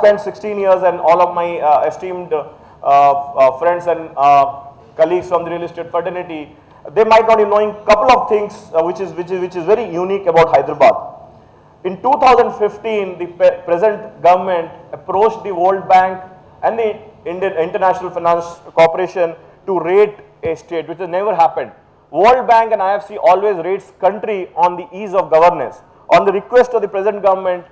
spent 16 years, and all of my esteemed friends and colleagues from the real estate fraternity, they might not be knowing a couple of things which is very unique about Hyderabad. In 2015, the present government approached the World Bank and the International Finance Corporation to rate a state, which has never happened. World Bank and IFC always rates country on the ease of governance. On the request of the present government,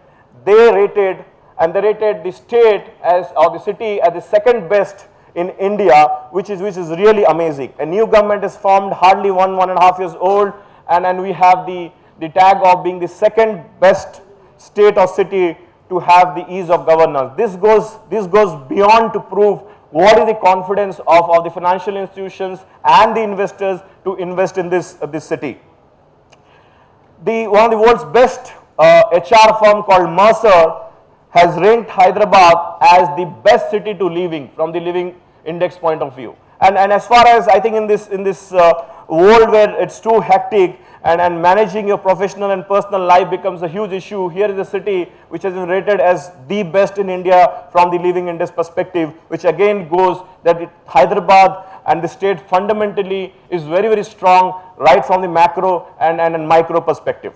they rated the state as, or the city as the second best in India, which is really amazing. A new government is formed, hardly 1.5 years old, and we have the tag of being the second best state or city to have the ease of governance. This goes beyond to prove what is the confidence of the financial institutions and the investors to invest in this city. One of the world's best HR firm called Mercer has ranked Hyderabad as the best city to live from the living index point of view. And as far as I think in this world where it's too hectic and managing your professional and personal life becomes a huge issue, here is a city which has been rated as the best in India from the living index perspective, which again goes that Hyderabad and the state fundamentally is very strong right from the macro and micro perspective.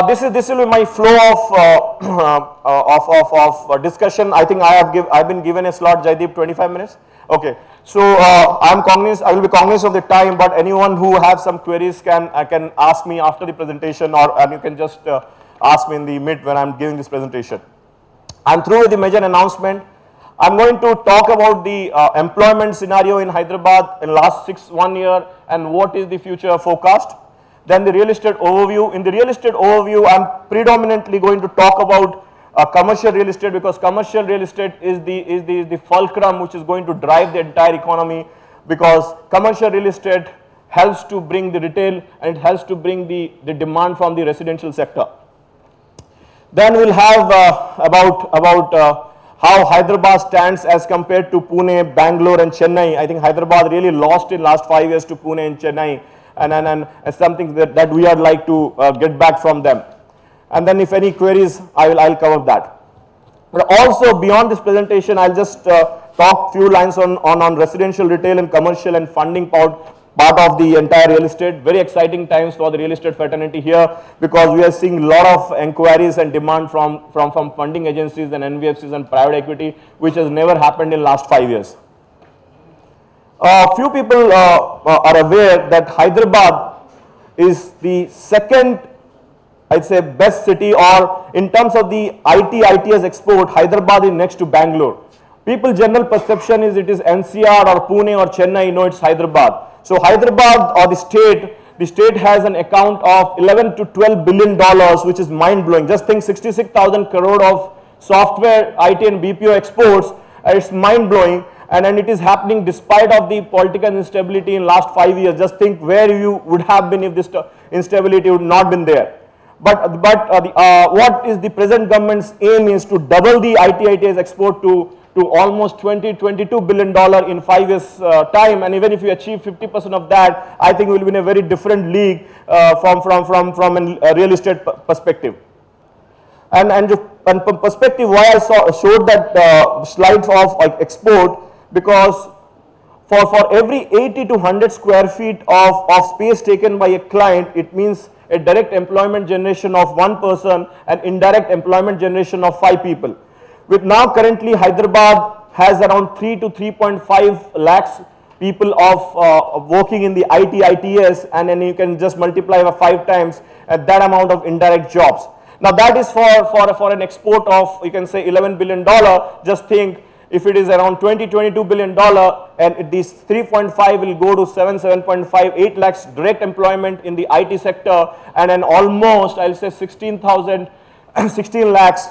This will be my flow of discussion. I think I've been given a slot, Jaideep, 25 minutes. Okay, so I will be cognizant of the time, but anyone who has some queries can ask me after the presentation, and you can just ask me in the mid when I'm giving this presentation. I'm through with the major announcement. I'm going to talk about the employment scenario in Hyderabad in last 1 year and what is the future forecast. Then the real estate overview. In the real estate overview, I'm predominantly going to talk about commercial real estate, because commercial real estate is the fulcrum which is going to drive the entire economy, because commercial real estate helps to bring the retail and it helps to bring the demand from the residential sector. Then we'll have about how Hyderabad stands as compared to Pune, Bangalore and Chennai. I think Hyderabad really lost in last 5 years to Pune and Chennai, and something that we would like to get back from them. And then if any queries, I'll cover that. But also beyond this presentation, I'll just talk few lines on residential, retail and commercial and funding part of the entire real estate. Very exciting times for the real estate fraternity here, because we are seeing a lot of inquiries and demand from funding agencies and NBFCs and private equity, which has never happened in last 5 years. Few people are aware that Hyderabad is the second, I'd say, best city, or in terms of the ITS export, Hyderabad is next to Bangalore. People general perception is it is NCR or Pune or Chennai, no, it's Hyderabad. So Hyderabad or the state has an account of $11 to $12 billion, which is mind blowing. Just think 66,000 crore of software, IT and BPO exports, it's mind blowing. And it is happening despite of the political instability in last 5 years. Just think where you would have been if this instability would not been there. But what is the present government's aim is to double the ITS export to almost $22 billion in 5 years time, and even if you achieve 50% of that, I think we will be in a very different league from a real estate perspective. And perspective, why I showed that slide of export, because for every 80 to 100 square feet of space taken by a client, it means a direct employment generation of 1 person and indirect employment generation of 5 people. With now currently Hyderabad has around 3 to 3.5 lakhs people of working in the ITS, and then you can just multiply by 5 times at that amount of indirect jobs. Now that is for an export of, you can say, $11 billion. Just think if it is around $22 billion, and these 3.5 will go to 7.5, 8 lakhs direct employment in the IT sector, and then almost I'll say 16 lakhs,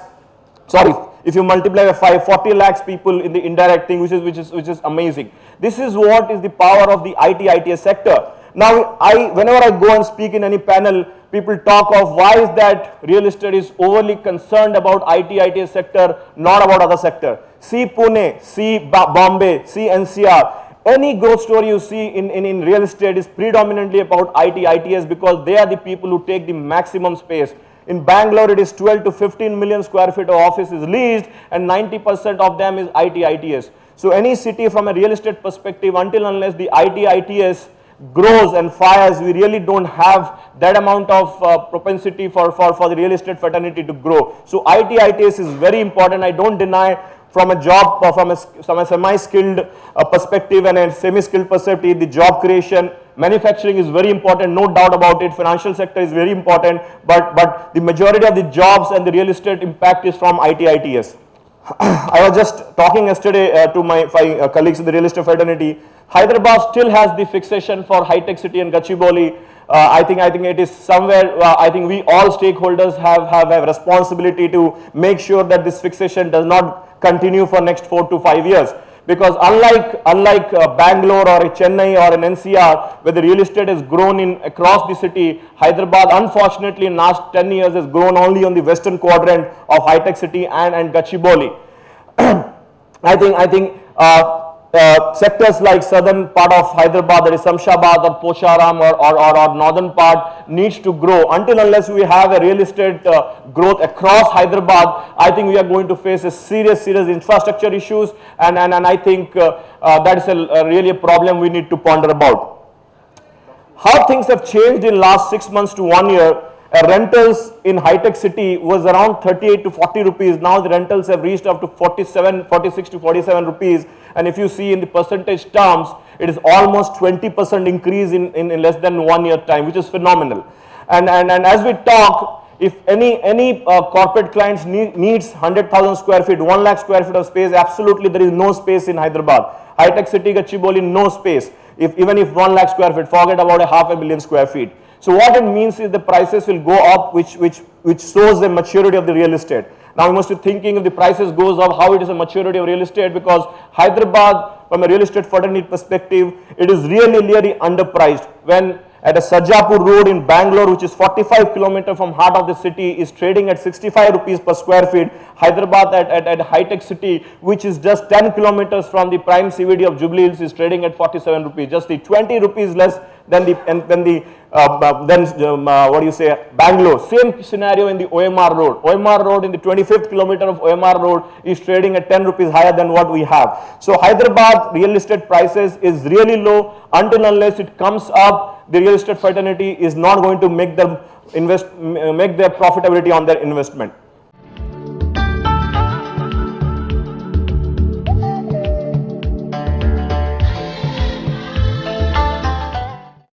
sorry, if you multiply by 5, 40 lakhs people in the indirect thing, which is amazing. This is what is the power of the ITS sector. Now, whenever I go and speak in any panel, people talk of why is that real estate is overly concerned about ITS sector, not about other sector. See Pune, see Bombay, see NCR. Any growth story you see in real estate is predominantly about ITS, because they are the people who take the maximum space. In Bangalore, it is 12 to 15 million square feet of office is leased, and 90% of them is IT, ITS. So any city from a real estate perspective, until unless the IT, ITS grows and fires, we really don't have that amount of propensity for the real estate fraternity to grow. So IT, ITS is very important. I don't deny from a job, from a semi-skilled perspective and a semi-skilled perspective, the job creation, manufacturing is very important, no doubt about it. Financial sector is very important, but the majority of the jobs and the real estate impact is from IT, ITS. I was just talking yesterday to my colleagues in the real estate fraternity. Hyderabad still has the fixation for high-tech city and Gachibowli. I think it is somewhere, I think we all stakeholders have a responsibility to make sure that this fixation does not continue for next 4 to 5 years. Because unlike Bangalore or Chennai or an NCR, where the real estate has grown in across the city, Hyderabad unfortunately in last 10 years has grown only on the western quadrant of high-tech city and Gachibowli. I think sectors like southern part of Hyderabad, that is Samshabad or Posharam or northern part, needs to grow. Until unless we have a real estate growth across Hyderabad, I think we are going to face a serious infrastructure issues, and I think that is really a problem we need to ponder about. How things have changed in last 6 months to 1 year. Rentals in high-tech city was around 38 to 40 rupees. Now the rentals have reached up to 46 to 47 rupees. And if you see in the percentage terms, it is almost 20% increase in less than 1 year time, which is phenomenal. And as we talk, if any corporate clients needs 100,000 square feet, 1 lakh square feet of space, absolutely there is no space in Hyderabad. High-tech city, Gachibowli, no space. Even if 1 lakh square feet, forget about a 500,000 square feet. So what it means is the prices will go up, which shows the maturity of the real estate. Now you must be thinking if the prices goes up, how it is a maturity of real estate, because Hyderabad from a real estate fraternity perspective, it is really underpriced. When at a Sajapur road in Bangalore, which is 45 kilometers from heart of the city, is trading at 65 rupees per square feet. Hyderabad at high-tech city, which is just 10 kilometers from the prime CBD of Jubilee Hills, is trading at 47 rupees, just the 20 rupees less than Bangalore. Same scenario in the OMR road. OMR road in the 25th kilometer of OMR road is trading at 10 rupees higher than what we have. So Hyderabad real estate prices is really low. Until unless it comes up, the real estate fraternity is not going to make them make their profitability on their investment.